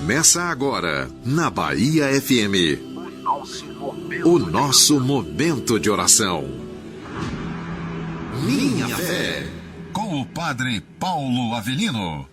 Começa agora, na Bahia FM, o nosso momento de oração. Minha Fé, com o Padre Paulo Avelino.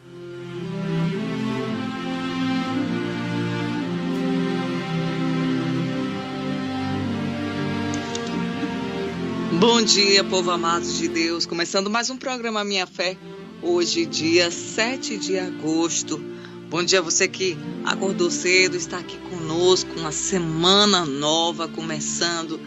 Bom dia, povo amado de Deus. Começando mais um programa Minha Fé, hoje, dia 7 de agosto. Bom dia a você que acordou cedo, está aqui conosco, uma semana nova começando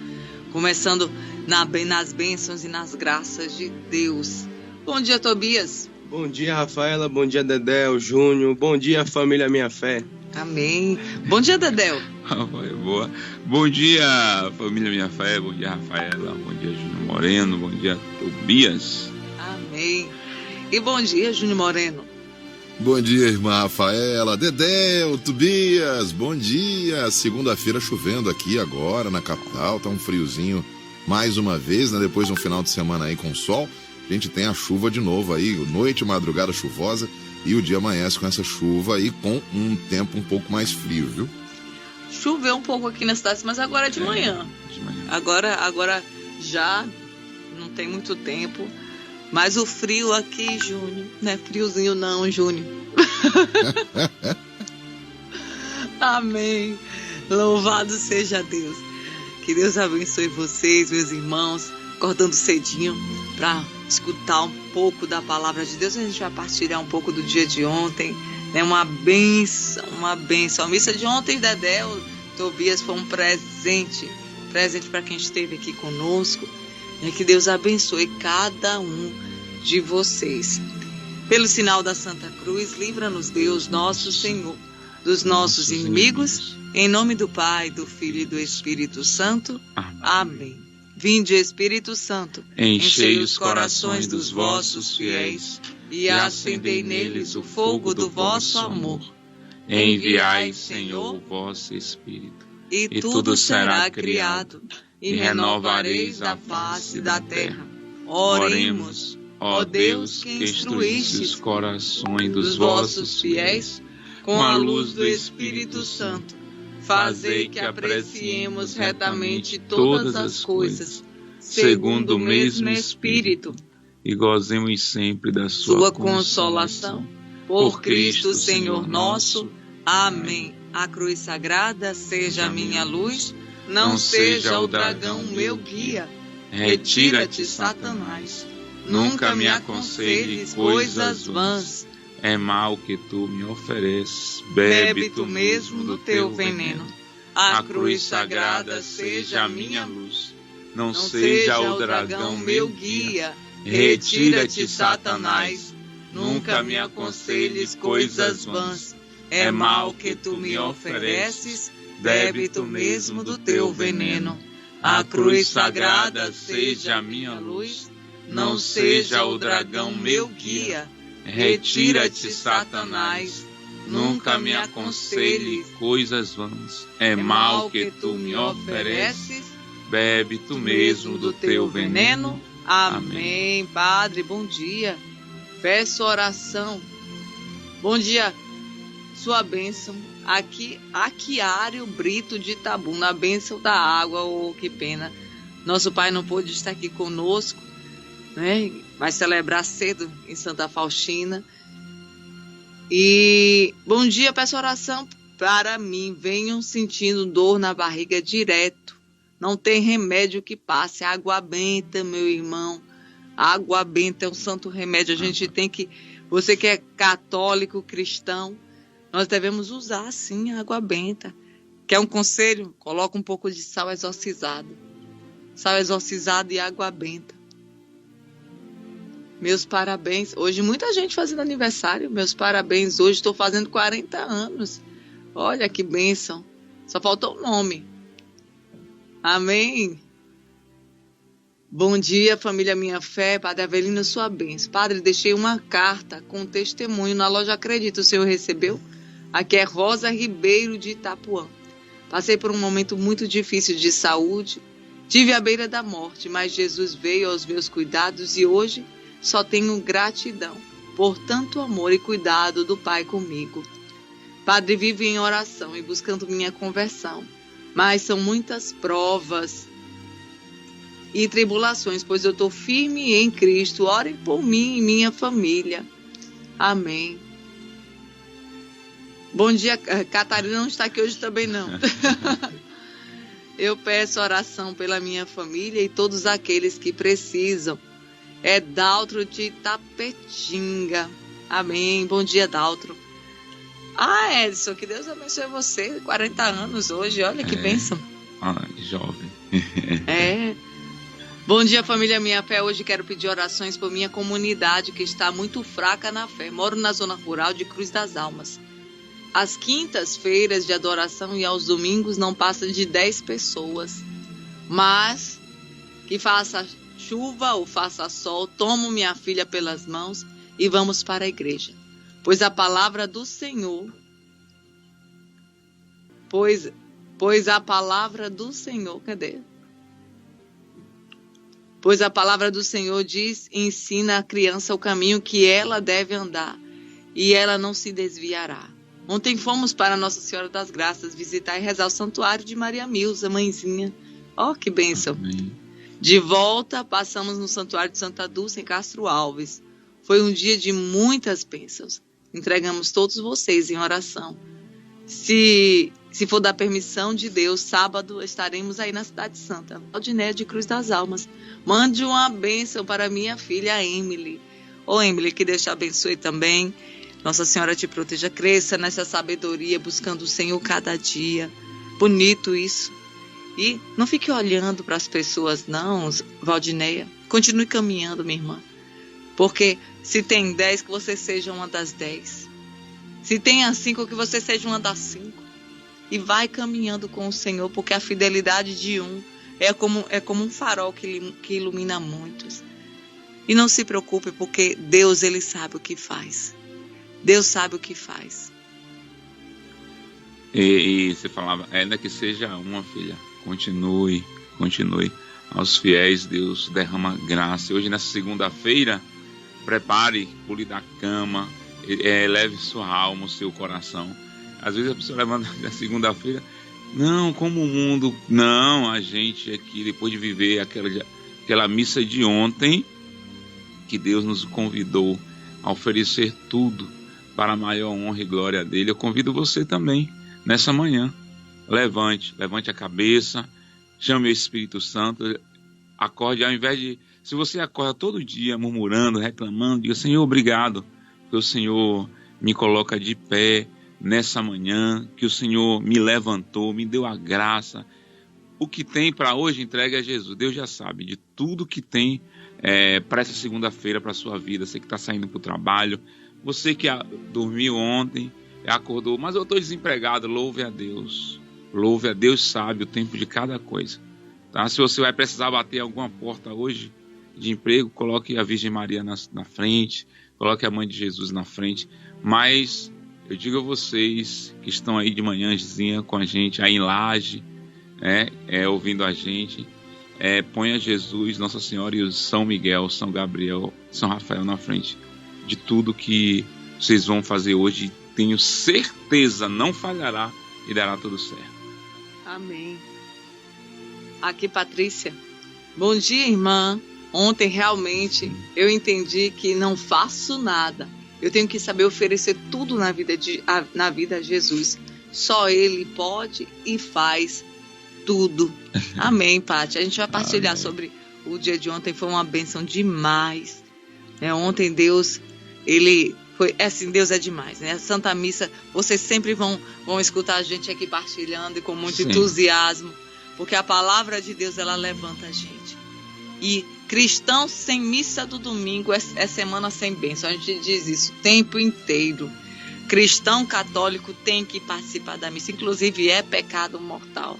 nas bênçãos e nas graças de Deus. Bom dia, Tobias. Bom dia, Rafaela. Bom dia, Dedéu, Júnior. Bom dia, família Minha Fé. Amém. Bom dia, Dedéu. Boa. Bom dia, família Minha Fé. Bom dia, Rafaela. Bom dia, Júnior Moreno. Bom dia, Tobias. Amém. E bom dia, Júnior Moreno. Bom dia, irmã Rafaela, Dedéu, Tobias. Bom dia. Segunda-feira chovendo aqui agora na capital. Tá um friozinho mais uma vez, né? Depois de um final de semana aí com sol, a gente tem a chuva de novo aí. Noite e madrugada chuvosa. E o dia amanhece com essa chuva e com um tempo um pouco mais frio, viu? Choveu um pouco aqui na cidade, mas agora é de manhã. Agora já não tem muito tempo. Mas o frio aqui, Júnior, não é friozinho não, Júnior. Amém. Louvado seja Deus. Que Deus abençoe vocês, meus irmãos, acordando cedinho para escutar um pouco da palavra de Deus. A gente vai partilhar um pouco do dia de ontem, né? Uma bênção. A missa de ontem, Dedéu, Tobias, foi um presente para quem esteve aqui conosco. Que Deus abençoe cada um de vocês. Pelo sinal da Santa Cruz, livra-nos Deus, nosso Senhor, dos nossos inimigos, em nome do Pai, do Filho e do Espírito Santo. Amém. Vinde, Espírito Santo, enchei os corações dos vossos fiéis e acendei neles o fogo do vosso amor. Enviai, Senhor, o vosso Espírito, e tudo será criado, e renovareis a face da terra. Oremos, ó Deus, que instruíste os corações dos vossos fiéis com a luz do Espírito Santo. Fazei que apreciemos retamente todas as coisas, segundo o mesmo Espírito, e gozemos sempre da sua consolação. Por Cristo, Senhor nosso. Amém. A cruz sagrada seja a minha luz, não seja o dragão meu guia. Retira-te, Satanás. Nunca me aconselhe coisas vãs. É mal que tu me ofereces. Bebe tu mesmo do teu veneno. A cruz sagrada seja a minha luz, não seja o dragão meu guia. Retira-te, Satanás. Nunca me aconselhes coisas vãs. É mal que tu me ofereces. Bebe tu mesmo do teu veneno. A cruz sagrada seja a minha luz, não seja o dragão meu guia. Retira-te, Satanás. Nunca me aconselhe coisas vãs. É mal que tu me ofereces. Bebe tu mesmo do teu veneno. Amém. Padre, bom dia. Peço oração. Bom dia. Sua bênção. Aquiário Brito de Itabuna, a bênção da água. Oh, que pena. Nosso pai não pôde estar aqui conosco, né? Vai celebrar cedo em Santa Faustina. E bom dia, peço oração para mim. Venham sentindo dor na barriga direto. Não tem remédio que passe. Água benta, meu irmão. Água benta é um santo remédio. A gente tem que... Você que é católico, cristão, nós devemos usar, sim, a água benta. Quer um conselho? Coloca um pouco de sal exorcizado. Sal exorcizado e água benta. Meus parabéns. Hoje muita gente fazendo aniversário. Meus parabéns. Hoje estou fazendo 40 anos. Olha que bênção. Só faltou o nome. Amém. Bom dia, família Minha Fé. Padre Avelino, sua bênção. Padre, deixei uma carta com testemunho na loja Acredito. O senhor recebeu? Aqui é Rosa Ribeiro de Itapuã. Passei por um momento muito difícil de saúde. Tive à beira da morte, mas Jesus veio aos meus cuidados e hoje só tenho gratidão por tanto amor e cuidado do Pai comigo. Padre, vivo em oração e buscando minha conversão, mas são muitas provas e tribulações, pois eu estou firme em Cristo. Orem por mim e minha família. Amém. Bom dia, Catarina não está aqui hoje também não. Eu peço oração pela minha família e todos aqueles que precisam. É Daltro de Itapetinga. Amém. Bom dia, Daltro. Edson, que Deus abençoe você. 40 anos hoje, olha que bênção. Jovem. Bom dia, família Minha Fé. Hoje quero pedir orações por minha comunidade que está muito fraca na fé. Moro na zona rural de Cruz das Almas. Às quintas-feiras de adoração e aos domingos não passa de 10 pessoas. Mas que faça chuva ou faça sol, tomo minha filha pelas mãos e vamos para a igreja. Pois a palavra do Senhor, pois a palavra do Senhor, cadê? Pois a palavra do Senhor diz, ensina a criança o caminho que ela deve andar e ela não se desviará. Ontem fomos para Nossa Senhora das Graças visitar e rezar o santuário de Maria Milza, mãezinha. Que bênção. Amém. De volta, passamos no santuário de Santa Dulce, em Castro Alves. Foi um dia de muitas bênçãos. Entregamos todos vocês em oração. Se for da permissão de Deus, sábado estaremos aí na Cidade Santa. Valdinéia de Cruz das Almas. Mande uma bênção para minha filha Emily. Emily, que Deus te abençoe também. Nossa Senhora te proteja, cresça nessa sabedoria, buscando o Senhor cada dia. Bonito isso. E não fique olhando para as pessoas, não, Valdinéia. Continue caminhando, minha irmã. Porque se tem 10, que você seja uma das 10. Se tem as 5, que você seja uma das 5. E vai caminhando com o Senhor, porque a fidelidade de um é como um farol que ilumina muitos. E não se preocupe, porque Deus, Ele sabe o que faz. Deus sabe o que faz. E você falava, ainda que seja uma, filha, continue. Aos fiéis, Deus derrama graça. Hoje, nessa segunda-feira, prepare, pule da cama, leve sua alma, o seu coração. Às vezes a pessoa levanta na segunda-feira, não, como o mundo, não, a gente aqui, depois de viver aquela missa de ontem, que Deus nos convidou a oferecer tudo para a maior honra e glória dele. Eu convido você também, nessa manhã, levante a cabeça, chame o Espírito Santo, acorde, ao invés de, se você acorda todo dia murmurando, reclamando, diga, Senhor, obrigado, porque o Senhor me coloca de pé nessa manhã, que o Senhor me levantou, me deu a graça. O que tem para hoje, entregue a Jesus. Deus já sabe de tudo que tem para essa segunda-feira, para a sua vida. Você que está saindo para o trabalho, você que dormiu ontem, acordou, mas eu estou desempregado, louve a Deus. Louve a Deus, sabe o tempo de cada coisa. Tá? Se você vai precisar bater alguma porta hoje de emprego, coloque a Virgem Maria na frente, coloque a Mãe de Jesus na frente. Mas eu digo a vocês que estão aí de manhãzinha com a gente, aí em Laje, ouvindo a gente, ponha Jesus, Nossa Senhora e São Miguel, São Gabriel, São Rafael na frente de tudo que vocês vão fazer hoje. Tenho certeza, não falhará e dará tudo certo. Amém. Aqui, Patrícia. Bom dia, irmã. Ontem, realmente, eu entendi que não faço nada. Eu tenho que saber oferecer tudo na vida a Jesus. Só Ele pode e faz tudo. Amém, Paty. A gente vai partilhar sobre o dia de ontem. Foi uma bênção demais. Ontem, Deus, Ele foi assim, Deus é demais, né? A Santa Missa, vocês sempre vão escutar a gente aqui partilhando e com muito entusiasmo, porque a palavra de Deus, ela levanta a gente. E cristão sem missa do domingo é semana sem bênção. A gente diz isso o tempo inteiro. Cristão católico tem que participar da missa, inclusive é pecado mortal.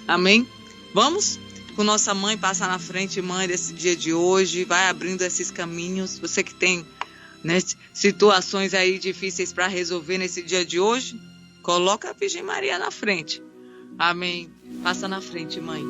Amém? Vamos? Com nossa mãe, passa na frente, mãe, desse dia de hoje, vai abrindo esses caminhos. Você que tem, né, situações aí difíceis para resolver nesse dia de hoje, coloca a Virgem Maria na frente. Amém. Passa na frente, mãe.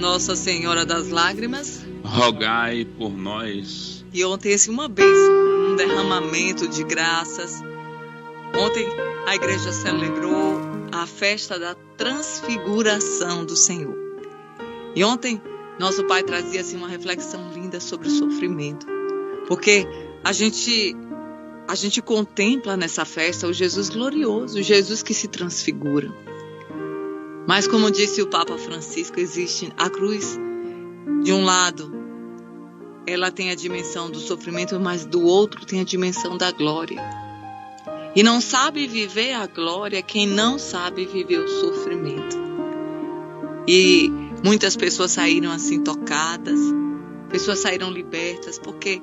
Nossa Senhora das Lágrimas, rogai por nós. E ontem uma bênção, um derramamento de graças. Ontem a igreja celebrou a festa da transfiguração do Senhor. E ontem nosso Pai trazia assim uma reflexão linda sobre o sofrimento. Porque a gente contempla nessa festa o Jesus glorioso, o Jesus que se transfigura. Mas como disse o Papa Francisco, existe a cruz, de um lado, ela tem a dimensão do sofrimento, mas do outro tem a dimensão da glória. E não sabe viver a glória quem não sabe viver o sofrimento. E muitas pessoas saíram assim tocadas, pessoas saíram libertas, porque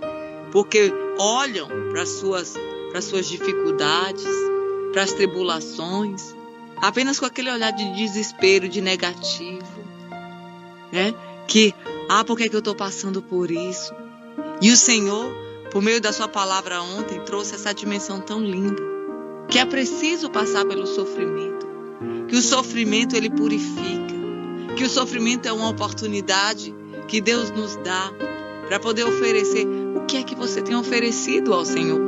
olham para as suas dificuldades, para as tribulações, apenas com aquele olhar de desespero, de negativo, né? Por que eu estou passando por isso? E o Senhor, por meio da sua palavra ontem, trouxe essa dimensão tão linda, que é preciso passar pelo sofrimento, que o sofrimento ele purifica, que o sofrimento é uma oportunidade que Deus nos dá para poder oferecer. O que é que você tem oferecido ao Senhor?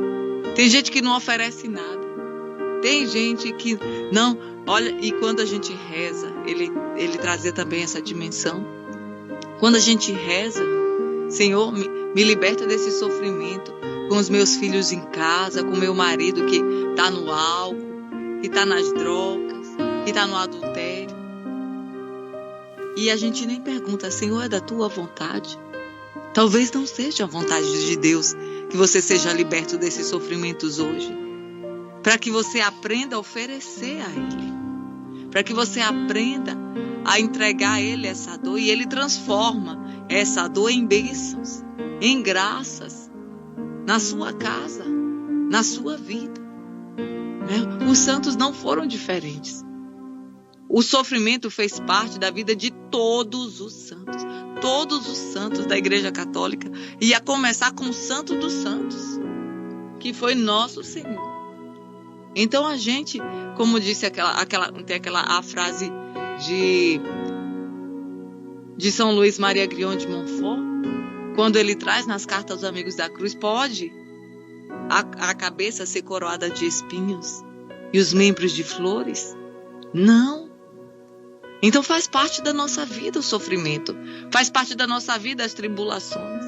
Tem gente que não oferece nada, tem gente que não. Olha, e quando a gente reza, ele trazia também essa dimensão. Quando a gente reza, Senhor, me liberta desse sofrimento com os meus filhos em casa, com meu marido que está no álcool, que está nas drogas, que está no adultério. E a gente nem pergunta, Senhor, é da tua vontade? Talvez não seja a vontade de Deus que você seja liberto desses sofrimentos hoje, para que você aprenda a oferecer a Ele, para que você aprenda a entregar a Ele essa dor, e Ele transforma essa dor em bênçãos, em graças, na sua casa, na sua vida. Os santos não foram diferentes. O sofrimento fez parte da vida de todos os santos. Todos os santos da Igreja Católica. E a começar com o Santo dos Santos, que foi nosso Senhor. Então a gente, como disse a frase de São Luís Maria Grignon de Montfort, quando ele traz nas cartas aos amigos da cruz, pode a cabeça ser coroada de espinhos e os membros de flores? Não. Então faz parte da nossa vida o sofrimento, faz parte da nossa vida as tribulações.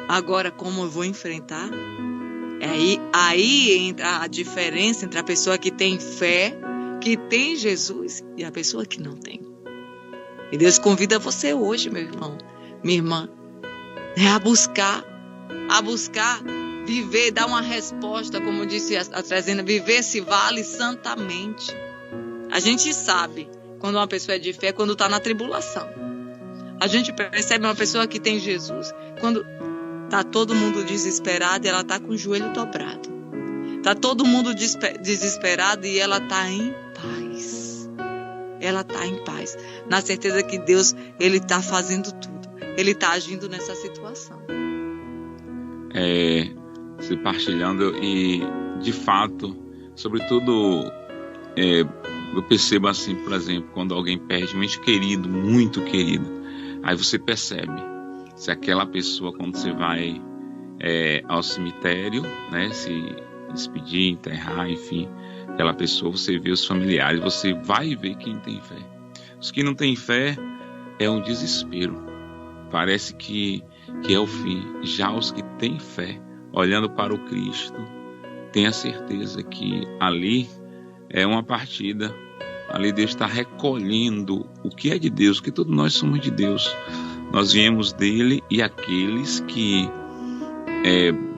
Agora, como eu vou enfrentar? Aí entra a diferença entre a pessoa que tem fé, que tem Jesus, e a pessoa que não tem. E Deus convida você hoje, meu irmão, minha irmã, a buscar viver, dar uma resposta, como disse a Trezena, viver esse vale santamente. A gente sabe quando uma pessoa é de fé, quando está na tribulação. A gente percebe uma pessoa que tem Jesus quando está todo mundo desesperado e ela está com o joelho dobrado. Está todo mundo desesperado e ela está em paz. Ela está em paz, na certeza que Deus, Ele está fazendo tudo. Ele está agindo nessa situação. Se partilhando e, de fato, sobretudo, eu percebo assim, por exemplo, quando alguém perde um ente querido, muito querido, aí você percebe se aquela pessoa, quando você vai ao cemitério, né, se despedir, enterrar, enfim, aquela pessoa, você vê os familiares, você vai ver quem tem fé. Os que não têm fé é um desespero, parece que é o fim. Já os que têm fé, olhando para o Cristo, tem a certeza que ali é uma partida, ali Deus está recolhendo o que é de Deus, porque todos nós somos de Deus, nós viemos dele, e aqueles que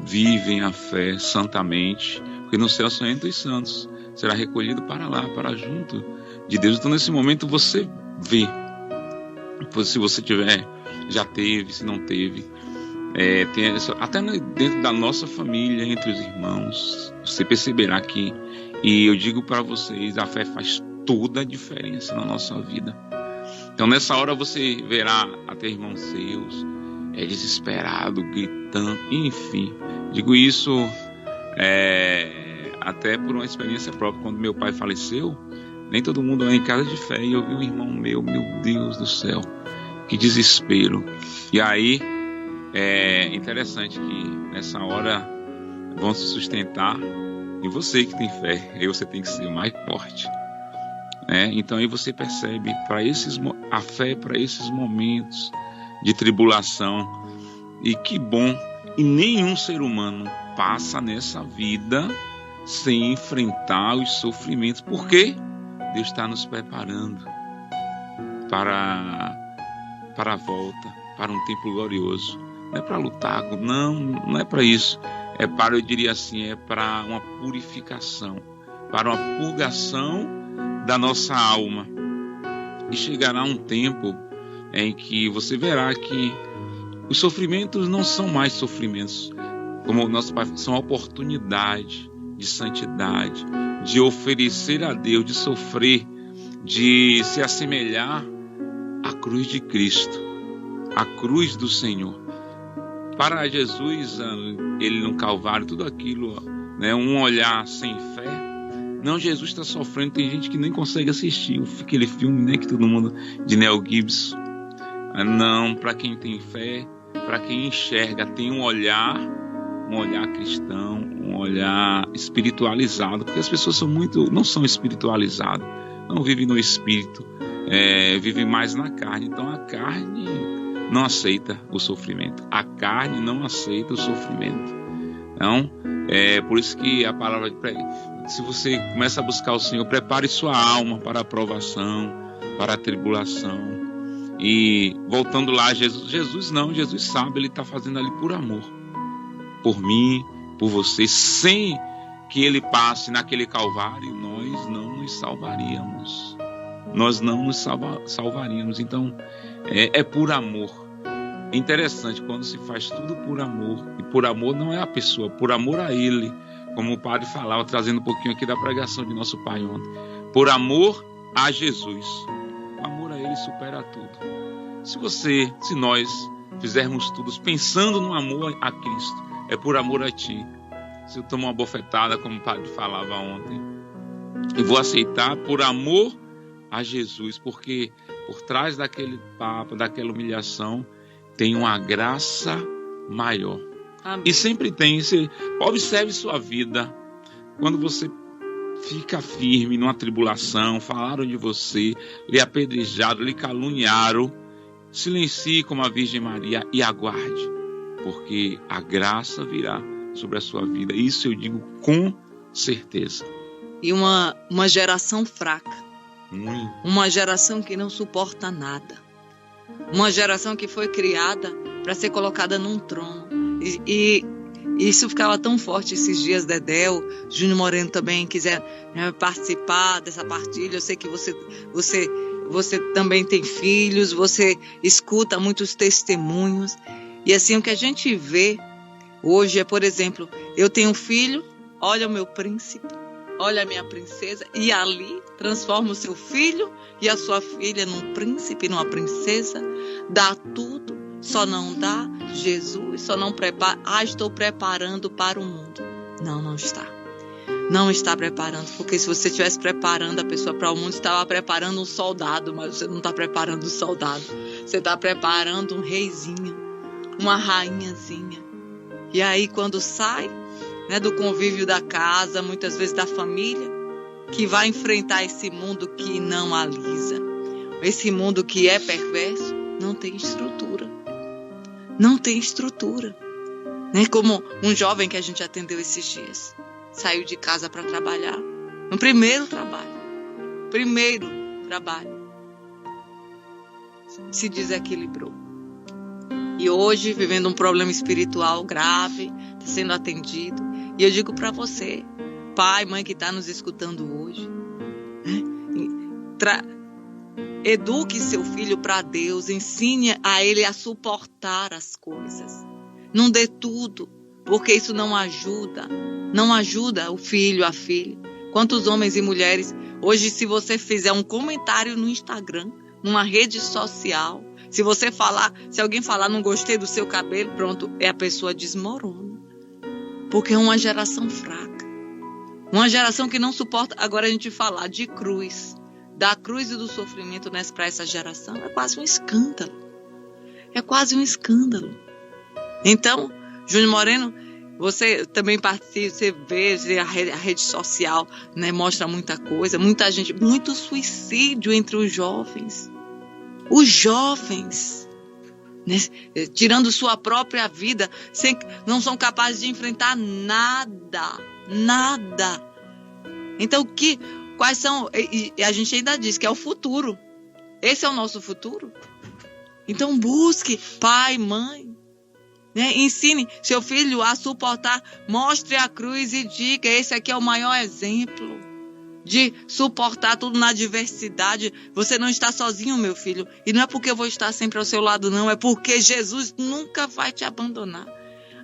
vivem a fé santamente, porque no céu só entra os santos, será recolhido para lá, para junto de Deus. Então nesse momento você vê, se você tiver, já teve, se não teve, até dentro da nossa família, entre os irmãos, você perceberá que, e eu digo para vocês, a fé faz toda a diferença na nossa vida. Então nessa hora você verá até irmãos seus desesperado, gritando, enfim. Digo isso até por uma experiência própria. Quando meu pai faleceu, nem todo mundo era em casa de fé, e eu vi um irmão meu Deus do céu, que desespero. E aí é interessante que nessa hora vão se sustentar em você que tem fé, aí você tem que ser mais forte. Então aí você percebe a fé para esses momentos de tribulação. E que bom, e nenhum ser humano passa nessa vida sem enfrentar os sofrimentos, porque Deus está nos preparando para a volta, para um tempo glorioso. Não é para lutar, não é para isso. Eu diria assim, é para uma purificação, para uma purgação da nossa alma. E chegará um tempo em que você verá que os sofrimentos não são mais sofrimentos, como o nosso Pai, são oportunidade de santidade, de oferecer a Deus, de sofrer, de se assemelhar à cruz de Cristo, à cruz do Senhor. Para Jesus, ele no Calvário, tudo aquilo, um olhar sem fé. Não, Jesus está sofrendo. Tem gente que nem consegue assistir aquele filme, que todo mundo, de Mel Gibson. Não, para quem tem fé, para quem enxerga, tem um olhar cristão, um olhar espiritualizado, porque as pessoas não são espiritualizadas, não vivem no espírito, vivem mais na carne. Então a carne não aceita o sofrimento, a carne não aceita o sofrimento. Então, por isso que a palavra, se você começa a buscar o Senhor, prepare sua alma para a provação, para a tribulação. E voltando lá, Jesus sabe, ele está fazendo ali por amor, por mim, por você. Sem que ele passe naquele Calvário, nós não nos salvaríamos. Então é por amor. É interessante quando se faz tudo por amor, e por amor não é a pessoa, por amor a ele, como o padre falava, trazendo um pouquinho aqui da pregação de nosso pai ontem. Por amor a Jesus. O amor a Ele supera tudo. Se nós fizermos tudo pensando no amor a Cristo, é por amor a Ti. Se eu tomo uma bofetada, como o padre falava ontem, eu vou aceitar por amor a Jesus, porque por trás daquele papo, daquela humilhação, tem uma graça maior. Amém. E sempre tem. Observe sua vida. Quando você fica firme numa tribulação, falaram de você, lhe apedrejaram, lhe caluniaram, silencie como a Virgem Maria e aguarde, porque a graça virá sobre a sua vida. Isso eu digo com certeza. E uma geração fraca. Muito. Uma geração que não suporta nada. Uma geração que foi criada para ser colocada num trono. E isso ficava tão forte esses dias, Dedéu, Júnior Moreno também quiser participar dessa partilha. Eu sei que você também tem filhos, você escuta muitos testemunhos. E assim, o que a gente vê hoje é, por exemplo, eu tenho um filho, olha o meu príncipe, olha a minha princesa, e ali transforma o seu filho e a sua filha num príncipe, numa princesa, dá tudo, só não dá Jesus, só não prepara. Estou preparando para o mundo. Não está. Não está preparando, porque se você estivesse preparando a pessoa para o mundo, estava preparando um soldado, mas você não está preparando um soldado. Você está preparando um reizinho, uma rainhazinha. E aí quando sai, do convívio da casa, muitas vezes da família, que vai enfrentar esse mundo que não alisa, esse mundo que é perverso, não tem estrutura. Não tem estrutura. Como um jovem que a gente atendeu esses dias. Saiu de casa para trabalhar. No primeiro trabalho. Se desequilibrou. E hoje, vivendo um problema espiritual grave, está sendo atendido. E eu digo para você, pai, mãe que está nos escutando hoje, eduque seu filho para Deus, ensine a ele a suportar as coisas. Não dê tudo, porque isso não ajuda o filho, a filha. Quantos homens e mulheres, hoje se você fizer um comentário no Instagram, numa rede social, se alguém falar não gostei do seu cabelo, pronto, a pessoa desmorona. Porque é uma geração fraca. Uma geração que não suporta. Agora a gente falar de cruz, da cruz e do sofrimento para essa geração, é quase um escândalo. É quase um escândalo. Então, Júnior Moreno, você também participa, você vê a rede social, mostra muita coisa, muita gente, muito suicídio entre os jovens. Os jovens, tirando sua própria vida, não são capazes de enfrentar nada. Então, quais são? E a gente ainda diz que é o futuro. Esse é o nosso futuro. Então, busque, pai, mãe. Ensine seu filho a suportar, mostre a cruz e diga, esse aqui é o maior exemplo de suportar tudo na adversidade. Você não está sozinho, meu filho, e não é porque eu vou estar sempre ao seu lado, não, é porque Jesus nunca vai te abandonar.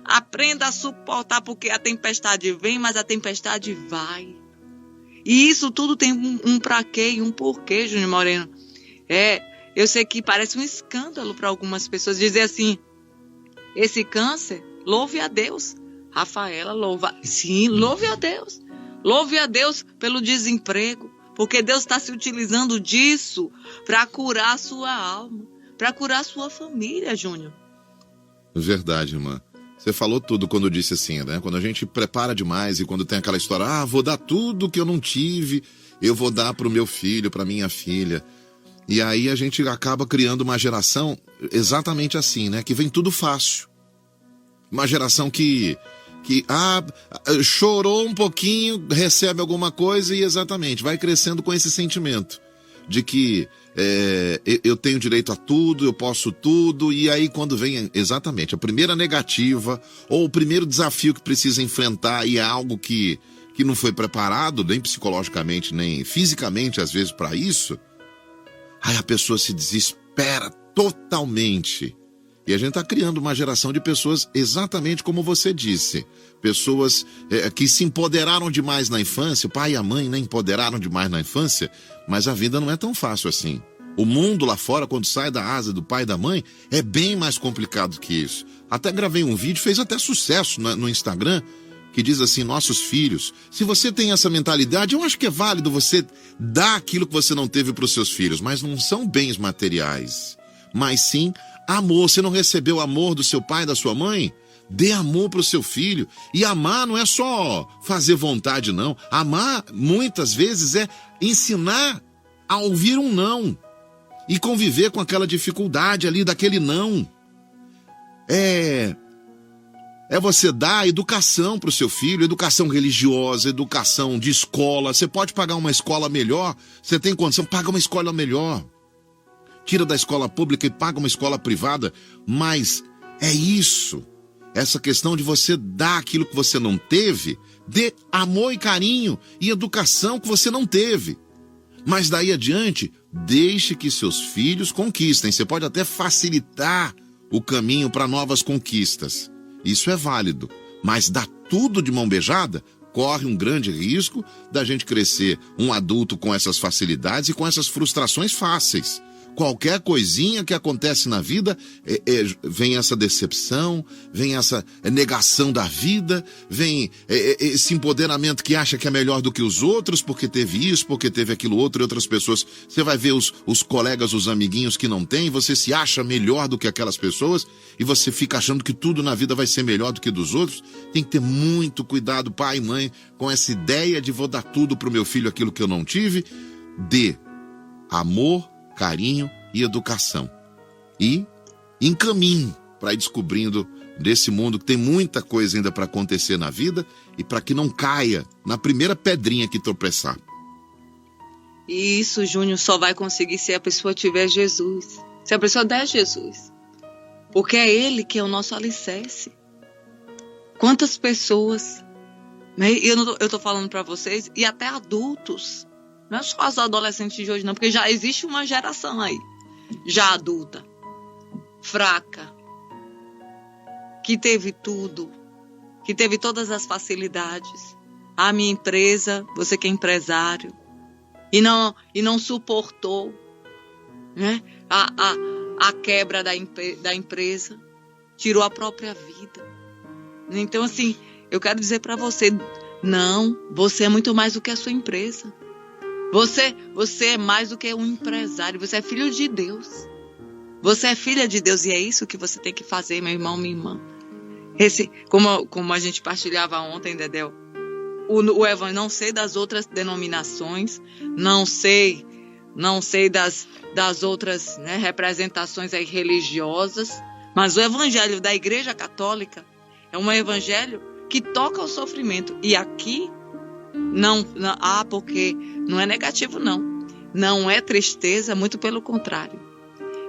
Aprenda a suportar, porque a tempestade vem, mas a tempestade vai. E isso tudo tem um pra quê e um porquê, Júnior Moreno. Eu sei que parece um escândalo para algumas pessoas dizer assim, esse câncer, louve a Deus. Rafaela, sim, louve a Deus. Louve a Deus pelo desemprego, porque Deus está se utilizando disso para curar a sua alma, para curar a sua família, Júnior. Verdade, irmã. Você falou tudo quando disse assim, Quando a gente prepara demais e quando tem aquela história, vou dar tudo que eu não tive, eu vou dar para o meu filho, para minha filha. E aí a gente acaba criando uma geração exatamente assim, que vem tudo fácil. Uma geração que chorou um pouquinho, recebe alguma coisa e exatamente, vai crescendo com esse sentimento de que eu tenho direito a tudo, eu posso tudo, e aí quando vem exatamente a primeira negativa ou o primeiro desafio que precisa enfrentar e é algo que não foi preparado, nem psicologicamente, nem fisicamente às vezes para isso, aí a pessoa se desespera totalmente E a gente está criando uma geração de pessoas exatamente como você disse. Pessoas que se empoderaram demais na infância, o pai e a mãe, né, empoderaram demais na infância, mas a vida não é tão fácil assim. O mundo lá fora, quando sai da asa do pai e da mãe, é bem mais complicado que isso. Até gravei um vídeo, fez até sucesso no Instagram, que diz assim, nossos filhos. Se você tem essa mentalidade, eu acho que é válido você dar aquilo que você não teve para os seus filhos, mas não são bens materiais, mas sim amor. Você não recebeu amor do seu pai e da sua mãe? Dê amor para o seu filho. E amar não é só fazer vontade, não. Amar, muitas vezes, é ensinar a ouvir um não. E conviver com aquela dificuldade ali, daquele não. É você dar educação para o seu filho, educação religiosa, educação de escola. Você pode pagar uma escola melhor, você tem condição, paga uma escola melhor. Tira da escola pública e paga uma escola privada, mas é isso. Essa questão de você dar aquilo que você não teve, dê amor e carinho e educação que você não teve. Mas daí adiante, deixe que seus filhos conquistem. Você pode até facilitar o caminho para novas conquistas. Isso é válido, mas dar tudo de mão beijada, corre um grande risco da gente crescer um adulto com essas facilidades e com essas frustrações fáceis. Qualquer coisinha que acontece na vida, vem essa decepção, vem essa negação da vida, vem esse empoderamento que acha que é melhor do que os outros, porque teve isso, porque teve aquilo outro, e outras pessoas. Você vai ver os colegas, os amiguinhos que não têm, você se acha melhor do que aquelas pessoas, e você fica achando que tudo na vida vai ser melhor do que dos outros. Tem que ter muito cuidado, pai e mãe, com essa ideia de vou dar tudo pro meu filho aquilo que eu não tive. Dê amor, carinho e educação. E encaminhe para ir descobrindo desse mundo que tem muita coisa ainda para acontecer na vida e para que não caia na primeira pedrinha que tropeçar. E isso, Júnior, só vai conseguir se a pessoa tiver Jesus. Se a pessoa der Jesus. Porque é Ele que é o nosso alicerce. Quantas pessoas, né? Eu tô falando para vocês, e até adultos, não é só os adolescentes de hoje não, porque já existe uma geração aí, já adulta, fraca, que teve tudo, que teve todas as facilidades. A minha empresa, você que é empresário, e não suportou, né, a quebra da empresa, tirou a própria vida. Então, assim, eu quero dizer para você, não, você é muito mais do que a sua empresa. Você é mais do que um empresário, você é filho de Deus. Você é filha de Deus e é isso que você tem que fazer, meu irmão, minha irmã. Como a gente partilhava ontem, Dedéu, o evangelho, não sei das outras denominações, não sei das outras, né, representações aí religiosas, mas o evangelho da Igreja Católica é um evangelho que toca o sofrimento. E aqui, porque não é negativo, não. Não é tristeza, muito pelo contrário.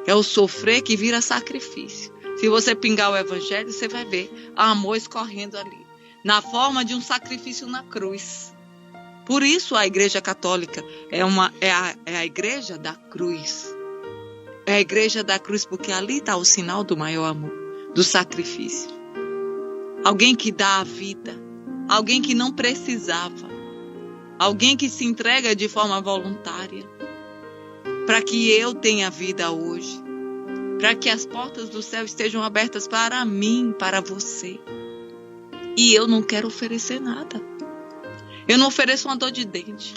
É o sofrer que vira sacrifício. Se você pingar o evangelho, você vai ver amor escorrendo ali, na forma de um sacrifício na cruz. Por isso a Igreja Católica é a Igreja da Cruz. É a Igreja da Cruz, porque ali está o sinal do maior amor, do sacrifício. Alguém que dá a vida, alguém que não precisava, alguém que se entrega de forma voluntária, para que eu tenha vida hoje, para que as portas do céu estejam abertas para mim, para você. E eu não quero oferecer nada. Eu não ofereço uma dor de dente.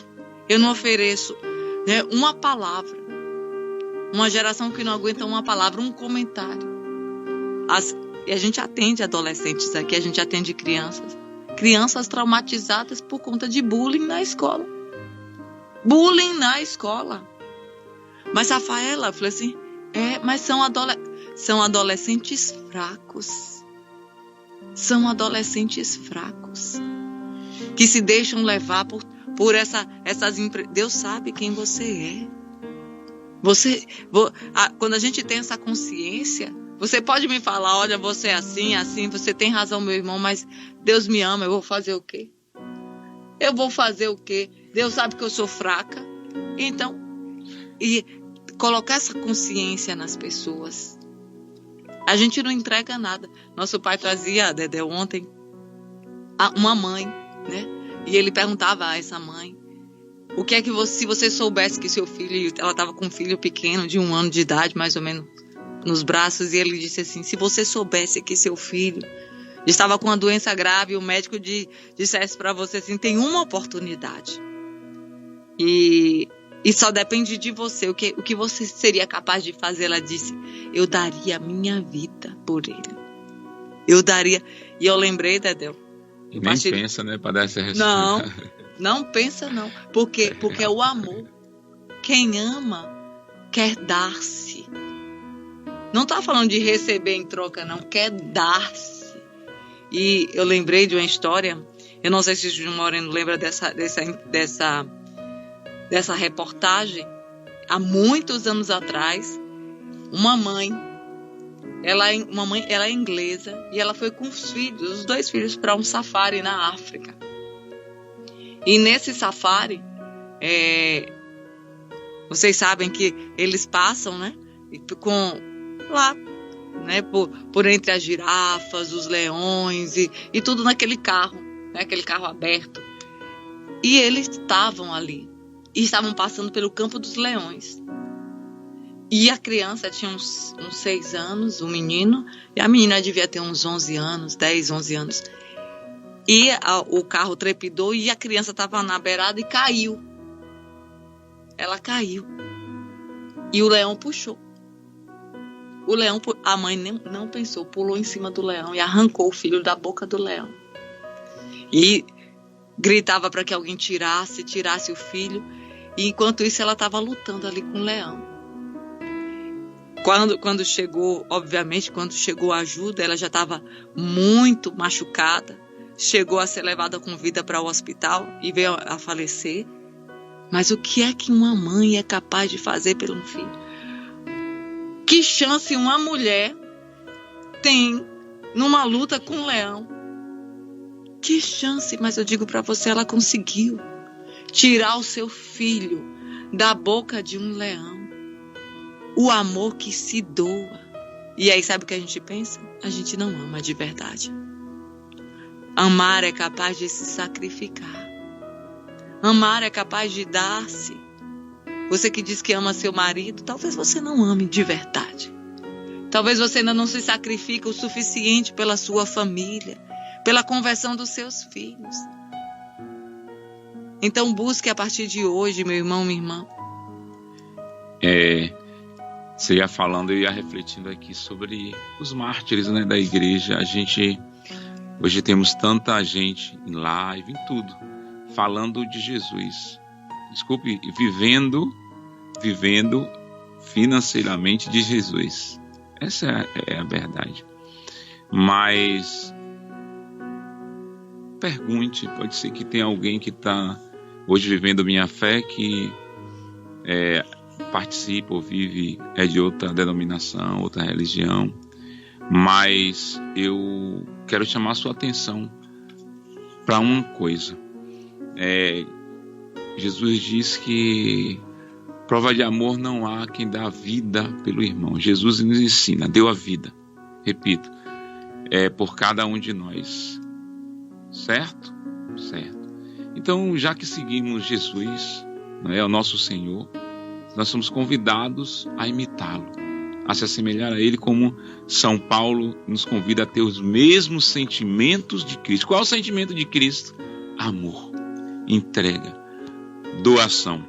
Eu não ofereço, né, uma palavra. Uma geração que não aguenta uma palavra, um comentário. E a gente atende adolescentes aqui, a gente atende crianças. Crianças traumatizadas por conta de bullying na escola. Bullying na escola. Mas Rafaela falou assim, mas são adolescentes fracos. São adolescentes fracos. Que se deixam levar por essas empresas. Deus sabe quem você é. Quando a gente tem essa consciência, você pode me falar, olha, você é assim, você tem razão, meu irmão, mas Deus me ama, eu vou fazer o quê? Eu vou fazer o quê? Deus sabe que eu sou fraca. Então, e colocar essa consciência nas pessoas. A gente não entrega nada. Nosso pai trazia, Dedé, ontem, uma mãe, né? E ele perguntava a essa mãe, o que é que se você soubesse que seu filho, ela estava com um filho pequeno, de 1 ano de idade, mais ou menos, nos braços, e ele disse assim, se você soubesse que seu filho estava com uma doença grave, o médico dissesse para você assim, tem uma oportunidade. E só depende de você. O que você seria capaz de fazer? Ela disse, eu daria a minha vida por ele. Eu daria. E eu lembrei, Dedéu. E nem pensa, né, para dar essa resposta. Não pensa não. Porque é o amor. Quem ama quer dar-se. Não está falando de receber em troca, não. Quer dar-se. E eu lembrei de uma história. Eu não sei se o Júnior Moreno lembra dessa reportagem. Há muitos anos atrás, uma mãe, ela é inglesa e ela foi com os 2 filhos para um safari na África. E nesse safari, vocês sabem que eles passam, né, lá, né, por entre as girafas, os leões e tudo naquele carro, né, aquele carro aberto. E eles estavam ali. E estavam passando pelo Campo dos Leões. E a criança tinha uns 6 anos, o menino, e a menina devia ter uns 11 anos, 10, 11 anos. E o carro trepidou e a criança estava na beirada e caiu. Ela caiu. E o leão puxou. A mãe não pensou, pulou em cima do leão e arrancou o filho da boca do leão. E gritava para que alguém tirasse o filho. E enquanto isso ela estava lutando ali com o leão. Quando chegou a ajuda, ela já estava muito machucada. Chegou a ser levada com vida para o hospital e veio a falecer. Mas o que é que uma mãe é capaz de fazer pelo filho? Que chance uma mulher tem numa luta com o leão? Que chance, mas eu digo para você, ela conseguiu tirar o seu filho da boca de um leão. O amor que se doa. E aí sabe o que a gente pensa? A gente não ama de verdade. Amar é capaz de se sacrificar. Amar é capaz de dar-se. Você que diz que ama seu marido, talvez você não ame de verdade. Talvez você ainda não se sacrifique o suficiente pela sua família, pela conversão dos seus filhos. Então busque a partir de hoje, meu irmão, minha irmã. Você ia falando, eu ia refletindo aqui sobre os mártires, né, da igreja. Hoje temos tanta gente em live, em tudo, falando de Jesus. Desculpe, vivendo financeiramente de Jesus. Essa é a verdade. Mas pergunte, pode ser que tenha alguém que está hoje vivendo minha fé, que participa ou vive, de outra denominação, outra religião, mas eu quero chamar a sua atenção para uma coisa. Jesus diz que prova de amor não há quem dá a vida pelo irmão. Jesus nos ensina, deu a vida, repito, por cada um de nós. Certo? Certo. Então, já que seguimos Jesus, o nosso Senhor, nós somos convidados a imitá-lo, a se assemelhar a Ele, como São Paulo nos convida a ter os mesmos sentimentos de Cristo. Qual é o sentimento de Cristo? Amor, entrega, doação.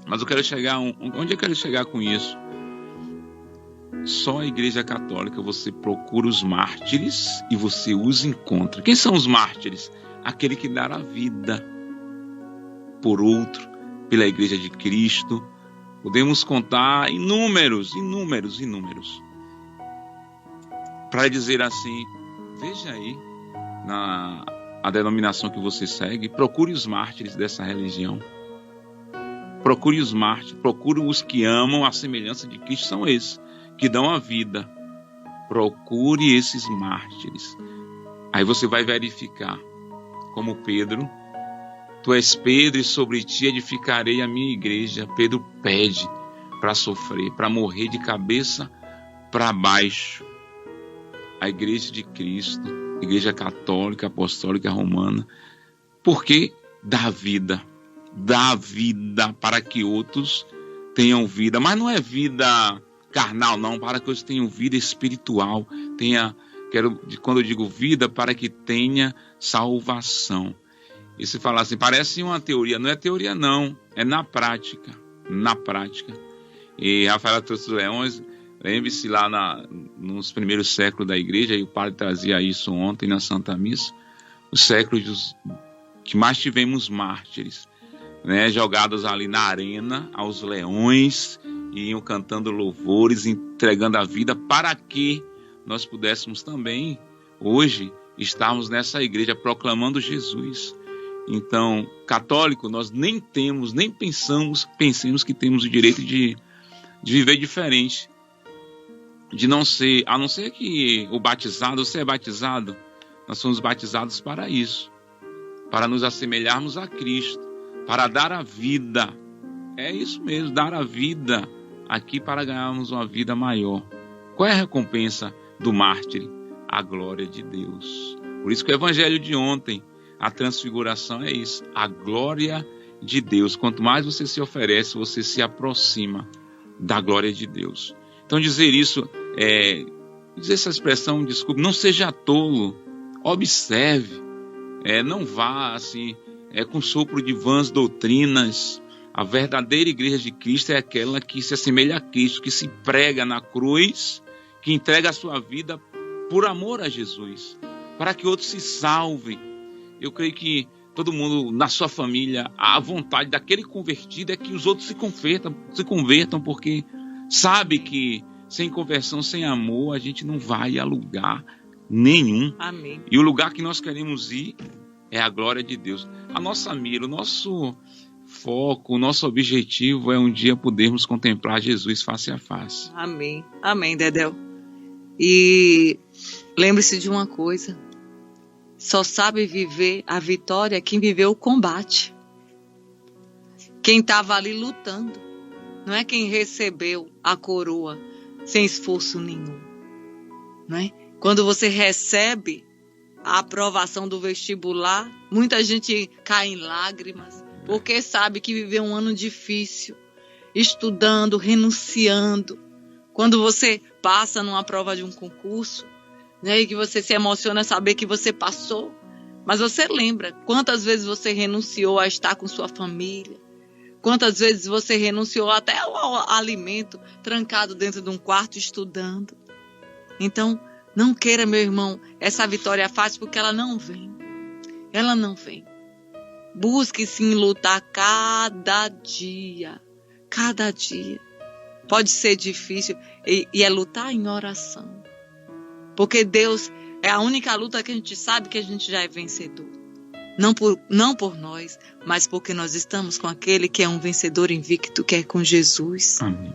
Mas eu quero chegar, onde eu quero chegar com isso? Só a Igreja Católica você procura os mártires e você os encontra. Quem são os mártires? Aquele que dá a vida por outro, pela Igreja de Cristo. Podemos contar inúmeros. Para dizer assim, veja aí, a denominação que você segue, procure os mártires dessa religião. Procure os mártires, procure os que amam a semelhança de Cristo, são esses que dão a vida. Procure esses mártires. Aí você vai verificar, como Pedro, tu és Pedro e sobre ti edificarei a minha igreja. Pedro pede para sofrer, para morrer de cabeça para baixo, a Igreja de Cristo, Igreja Católica, Apostólica, Romana, porque dá vida para que outros tenham vida, mas não é vida carnal, não, para que outros tenham vida espiritual, quando eu digo vida, para que tenha salvação. E se falar assim, parece uma teoria, não é teoria não, é na prática. E Rafaela trouxe os leões, lembre-se lá nos primeiros séculos da igreja, e o padre trazia isso ontem na Santa Missa, os séculos que mais tivemos mártires, né, jogados ali na arena, aos leões, e iam cantando louvores, entregando a vida, para que nós pudéssemos também, hoje, estarmos nessa igreja proclamando Jesus. Então, católico, nós nem pensemos que temos o direito de viver diferente, de não ser, a não ser que o batizado, você é batizado, nós somos batizados para isso, para nos assemelharmos a Cristo, para dar a vida, é isso mesmo, dar a vida aqui para ganharmos uma vida maior. Qual é a recompensa do mártir? A glória de Deus. Por isso que o evangelho de ontem, a transfiguração é isso, a glória de Deus. Quanto mais você se oferece, você se aproxima da glória de Deus. Então dizer isso, dizer essa expressão, desculpe, não seja tolo, observe, não vá assim, com sopro de vãs doutrinas. A verdadeira igreja de Cristo é aquela que se assemelha a Cristo, que se prega na cruz, que entrega a sua vida por amor a Jesus, para que outros se salvem. Eu creio que todo mundo, na sua família, a vontade daquele convertido é que os outros se convertam, porque sabe que sem conversão, sem amor, a gente não vai a lugar nenhum. Amém. E o lugar que nós queremos ir é a glória de Deus. A nossa mira, o nosso foco, o nosso objetivo é um dia podermos contemplar Jesus face a face. Amém. Amém, Dedéu. E lembre-se de uma coisa: só sabe viver a vitória quem viveu o combate. Quem estava ali lutando. Não é quem recebeu a coroa sem esforço nenhum. Não é? Quando você recebe a aprovação do vestibular, muita gente cai em lágrimas, porque sabe que viveu um ano difícil, estudando, renunciando. Quando você passa numa prova de um concurso, né, e que você se emociona saber que você passou, mas você lembra quantas vezes você renunciou a estar com sua família, quantas vezes você renunciou até ao alimento, trancado dentro de um quarto estudando. Então, não queira, meu irmão, essa vitória fácil, porque ela não vem. Ela não vem. Busque sim lutar cada dia. Cada dia. Pode ser difícil e é lutar em oração. Porque Deus é a única luta que a gente sabe que a gente já é vencedor. Não por nós, mas porque nós estamos com aquele que é um vencedor invicto, que é com Jesus. Amém.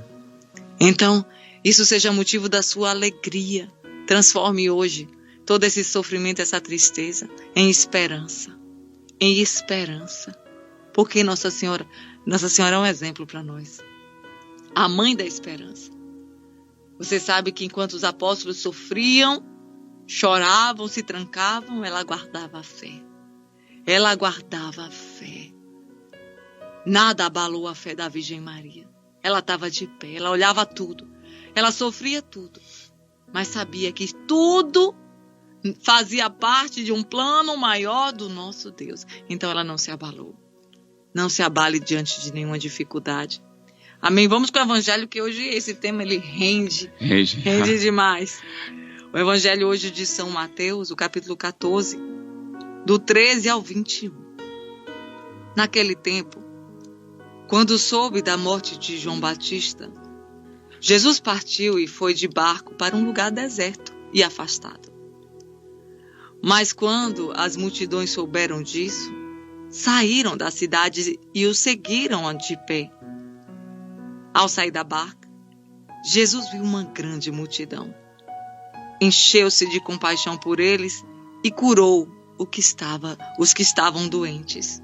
Então, isso seja motivo da sua alegria. Transforme hoje todo esse sofrimento, essa tristeza, em esperança. Em esperança. Porque Nossa Senhora é um exemplo para nós. A mãe da esperança. Você sabe que enquanto os apóstolos sofriam, choravam, se trancavam, ela guardava a fé. Ela guardava a fé. Nada abalou a fé da Virgem Maria. Ela estava de pé, ela olhava tudo. Ela sofria tudo. Mas sabia que tudo fazia parte de um plano maior do nosso Deus. Então ela não se abalou. Não se abale diante de nenhuma dificuldade. Amém? Vamos com o Evangelho, que hoje esse tema ele rende demais. O Evangelho hoje de São Mateus, o capítulo 14, do 13 ao 21. Naquele tempo, quando soube da morte de João Batista, Jesus partiu e foi de barco para um lugar deserto e afastado. Mas quando as multidões souberam disso, saíram da cidade e o seguiram de pé. Ao sair da barca, Jesus viu uma grande multidão. Encheu-se de compaixão por eles e curou os que estavam doentes.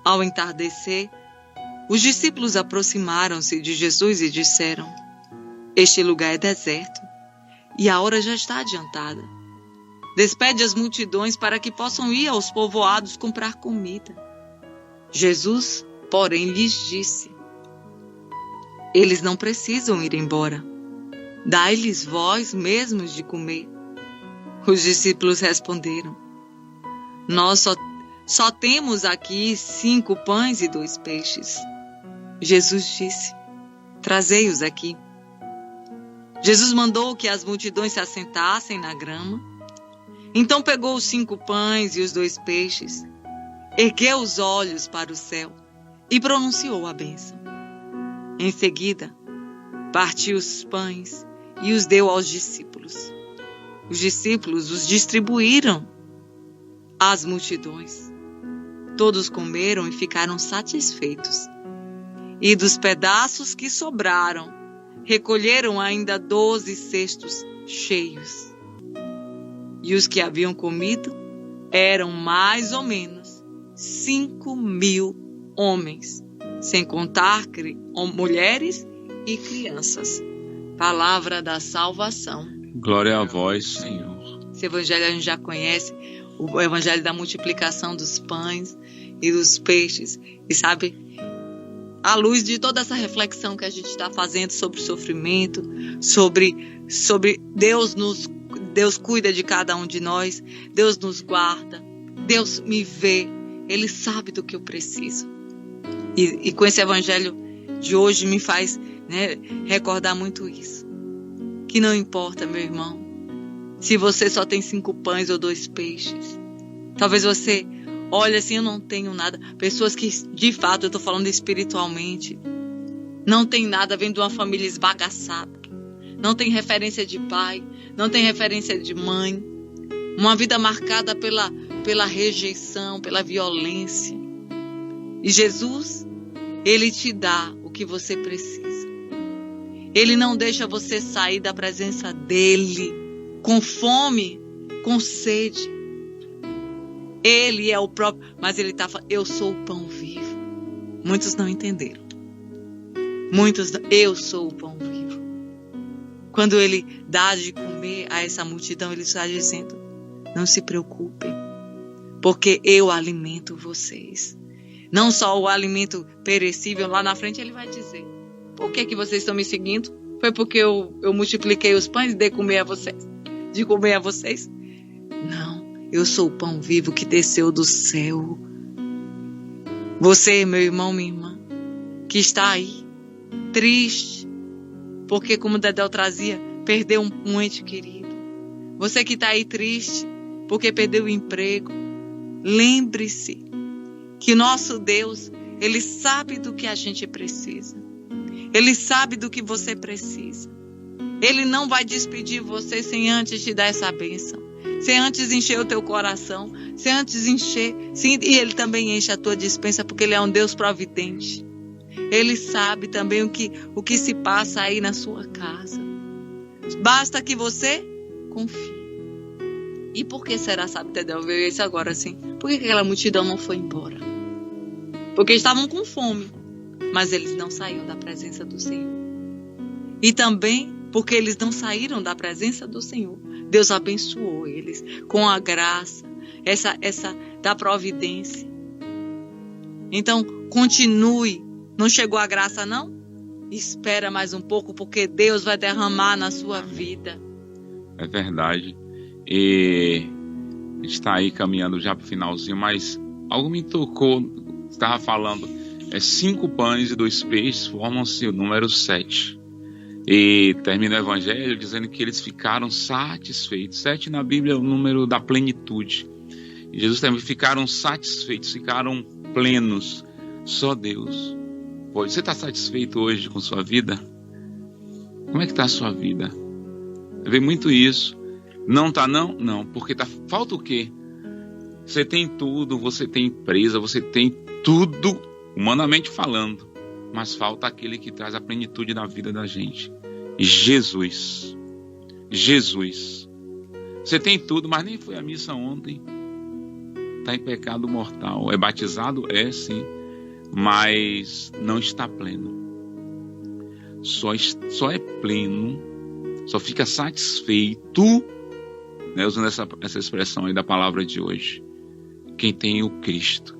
Ao entardecer, os discípulos aproximaram-se de Jesus e disseram: Este lugar é deserto e a hora já está adiantada. Despede as multidões para que possam ir aos povoados comprar comida. Jesus, porém, lhes disse: eles não precisam ir embora. Dai-lhes vós mesmos de comer. Os discípulos responderam: nós só temos aqui 5 pães e 2 peixes. Jesus disse: trazei-os aqui. Jesus mandou que as multidões se assentassem na grama. Então pegou os 5 pães e os 2 peixes, ergueu os olhos para o céu e pronunciou a bênção. Em seguida, partiu os pães e os deu aos discípulos. Os discípulos os distribuíram às multidões. Todos comeram e ficaram satisfeitos. E dos pedaços que sobraram, recolheram ainda 12 cestos cheios. E os que haviam comido eram mais ou menos 5.000 homens, sem contar mulheres e crianças. Palavra da salvação. Glória a vós, Senhor. Esse evangelho a gente já conhece, o evangelho da multiplicação dos pães e dos peixes. E sabe, à luz de toda essa reflexão que a gente está fazendo sobre o sofrimento, sobre Deus cuida de cada um de nós, Deus nos guarda, Deus me vê, Ele sabe do que eu preciso. E com esse evangelho de hoje me faz, recordar muito isso. Que não importa, meu irmão, se você só tem 5 pães ou 2 peixes. Talvez você olhe assim: eu não tenho nada. Pessoas que, de fato, eu estou falando espiritualmente, não tem nada, vem de uma família esbagaçada. Não tem referência de pai, não tem referência de mãe. Uma vida marcada pela rejeição, pela violência. E Jesus, Ele te dá o que você precisa. Ele não deixa você sair da presença dEle com fome, com sede. Ele é o próprio, mas Ele está falando: eu sou o pão vivo. Muitos não entenderam. Eu sou o pão vivo. Quando Ele dá de comer a essa multidão, Ele está dizendo: não se preocupem, porque eu alimento vocês. Não só o alimento perecível, lá na frente Ele vai dizer: por que vocês estão me seguindo? Foi porque eu multipliquei os pães e dei comer a vocês? De comer a vocês? Não, eu sou o pão vivo que desceu do céu. Você, meu irmão, minha irmã, que está aí, triste, porque, como Dedéu trazia, perdeu um ente querido. Você que está aí triste, porque perdeu o emprego. Lembre-se que nosso Deus, Ele sabe do que a gente precisa. Ele sabe do que você precisa. Ele não vai despedir você sem antes te dar essa bênção. Sem antes encher o teu coração. Sem antes encher. Sim, e Ele também enche a tua despensa, porque Ele é um Deus providente. Ele sabe também o que se passa aí na sua casa. Basta que você confie. E por que será, sabe, Tedel? Veio isso agora assim. Por que aquela multidão não foi embora? Porque estavam com fome, mas eles não saíram da presença do Senhor. E também porque eles não saíram da presença do Senhor, Deus abençoou eles com a graça, essa da providência. Então, continue. Não chegou a graça, não? Espera mais um pouco, porque Deus vai derramar na sua vida. É verdade. E está aí caminhando já para o finalzinho, mas algo me tocou. Estava falando, 5 pães e 2 peixes formam-se o número 7. E termina o evangelho dizendo que eles ficaram satisfeitos. 7 na Bíblia é o número da plenitude. E Jesus também ficaram satisfeitos, ficaram plenos. Só Deus. Você está satisfeito hoje com sua vida? Como é que está a sua vida? Eu vejo muito isso. Não está não? Não, porque falta o quê? Você tem tudo, você tem empresa, você tem tudo, humanamente falando. Mas falta aquele que traz a plenitude na vida da gente. Jesus. Jesus. Você tem tudo, mas nem foi à missa ontem. Está em pecado mortal. É batizado? É, sim. Mas não está pleno. Só é pleno só fica satisfeito, né, usando essa expressão aí da palavra de hoje, quem tem o Cristo,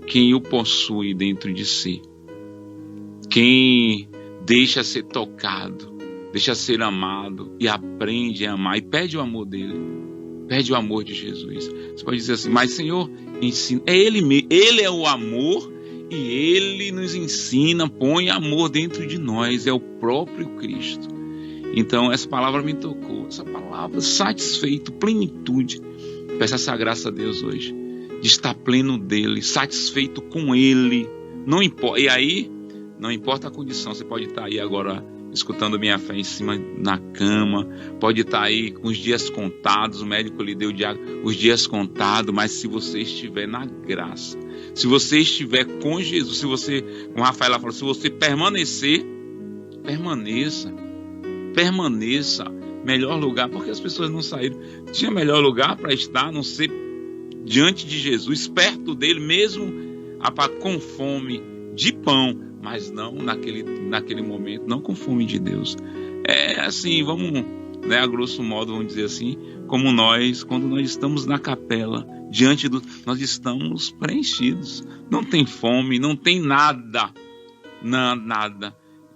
quem o possui dentro de si, quem deixa ser tocado, deixa ser amado e aprende a amar e pede o amor dele, pede o amor de Jesus. Você pode dizer assim, mas Senhor, ensina. Ele é o amor e Ele nos ensina, põe amor dentro de nós, é o próprio Cristo. Então essa palavra me tocou, essa palavra satisfeito, plenitude. Peço essa graça a Deus hoje, de estar pleno dele, satisfeito com ele. Não importa, e aí não importa a condição, você pode estar aí agora escutando Minha Fé em cima na cama, pode estar aí com os dias contados, o médico lhe deu os dias contados, mas se você estiver na graça, se você estiver com Jesus, se você, como a Rafaela falou, se você permanecer, permaneça, melhor lugar, porque as pessoas não saíram, tinha melhor lugar para estar, a não ser diante de Jesus, perto dele, mesmo com fome de pão, mas não naquele momento, não com fome de Deus. É assim, vamos, né, a grosso modo, vamos dizer assim, como nós, quando nós estamos na capela, nós estamos preenchidos, não tem fome, não tem nada.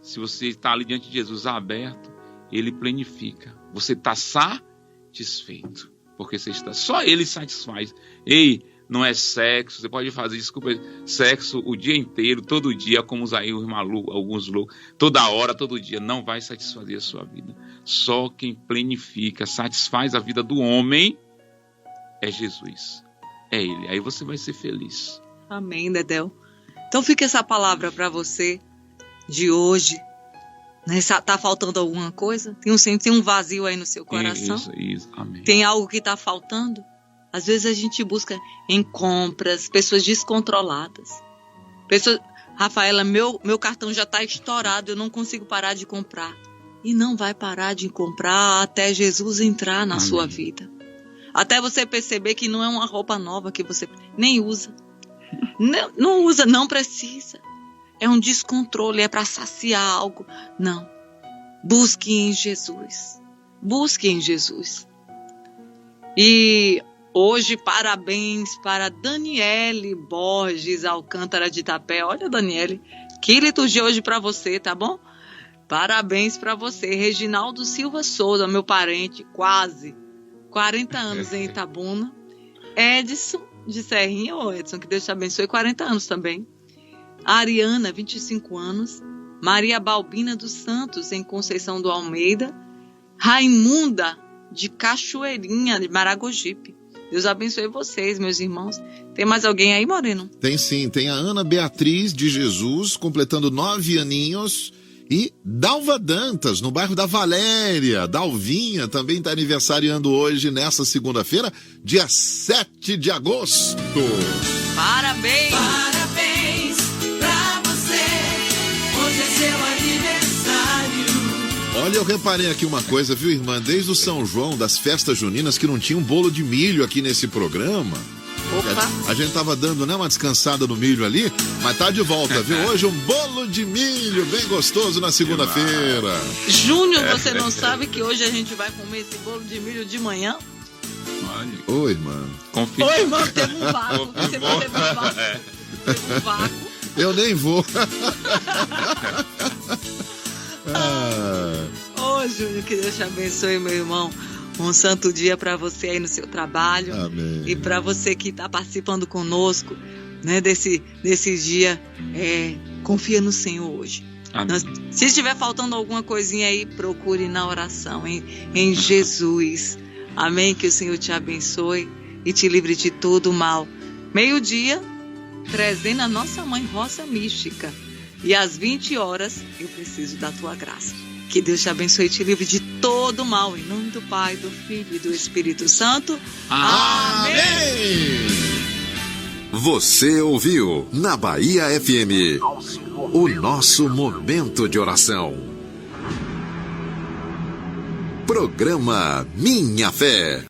Se você está ali diante de Jesus aberto, Ele plenifica, você está satisfeito, porque você está, só Ele satisfaz. Ei, não é sexo, você pode fazer, desculpa, sexo o dia inteiro, todo dia, como os aí, os malucos, alguns loucos, toda hora, todo dia, não vai satisfazer a sua vida. Só quem plenifica, satisfaz a vida do homem é Jesus, é Ele, aí você vai ser feliz. Amém, Dedéu. Então fica essa palavra para você de hoje, né? Tá faltando alguma coisa? Tem um vazio aí no seu coração? Isso, amém. Tem algo que está faltando? Às vezes a gente busca em compras, pessoas descontroladas. Rafaela, meu cartão já está estourado, eu não consigo parar de comprar. E não vai parar de comprar até Jesus entrar na sua vida. Até você perceber que não é uma roupa nova que você nem usa. Não usa, não precisa. É um descontrole, é para saciar algo. Não. Busque em Jesus. Busque em Jesus. E hoje, parabéns para Daniele Borges Alcântara de Itapé. Olha, Daniele, que liturgia hoje para você, tá bom? Parabéns para você. Reginaldo Silva Souza, meu parente, quase 40 anos em Itabuna. Edson de Serrinha, Edson, que Deus te abençoe, 40 anos também. Ariana, 25 anos. Maria Balbina dos Santos, em Conceição do Almeida. Raimunda, de Cachoeirinha, de Maragogipe. Deus abençoe vocês, meus irmãos. Tem mais alguém aí, Moreno? Tem sim, tem a Ana Beatriz de Jesus, completando 9 aninhos. E Dalva Dantas, no bairro da Valéria. Dalvinha também está aniversariando hoje, nessa segunda-feira, dia 7 de agosto. Parabéns! Parabéns pra você, hoje é seu aniversário. Olha, eu reparei aqui uma coisa, viu, irmã? Desde o São João, das festas juninas, que não tinha um bolo de milho aqui nesse programa. Opa. A gente tava dando, né, uma descansada no milho ali, mas tá de volta, viu? Hoje um bolo de milho bem gostoso na segunda-feira. Júnior, você não sabe que hoje a gente vai comer esse bolo de milho de manhã? Oi, irmã. Confia. Oi, irmã, teve um vácuo. Você não teve um vácuo. Teve um vácuo. Eu nem vou. Ô, Júnior, que Deus te abençoe, meu irmão. Um santo dia para você aí no seu trabalho. Amém. E para você que está participando conosco, né, desse dia, confia no Senhor hoje. Se estiver faltando alguma coisinha aí, procure na oração, em Jesus. Amém? Que o Senhor te abençoe e te livre de todo o mal. 12:00, trazendo a nossa mãe Rosa Mística. E às 20 horas, eu preciso da tua graça. Que Deus te abençoe e te livre de todo o mal. Em nome do Pai, do Filho e do Espírito Santo. Amém! Você ouviu na Bahia FM o nosso momento de oração. Programa Minha Fé.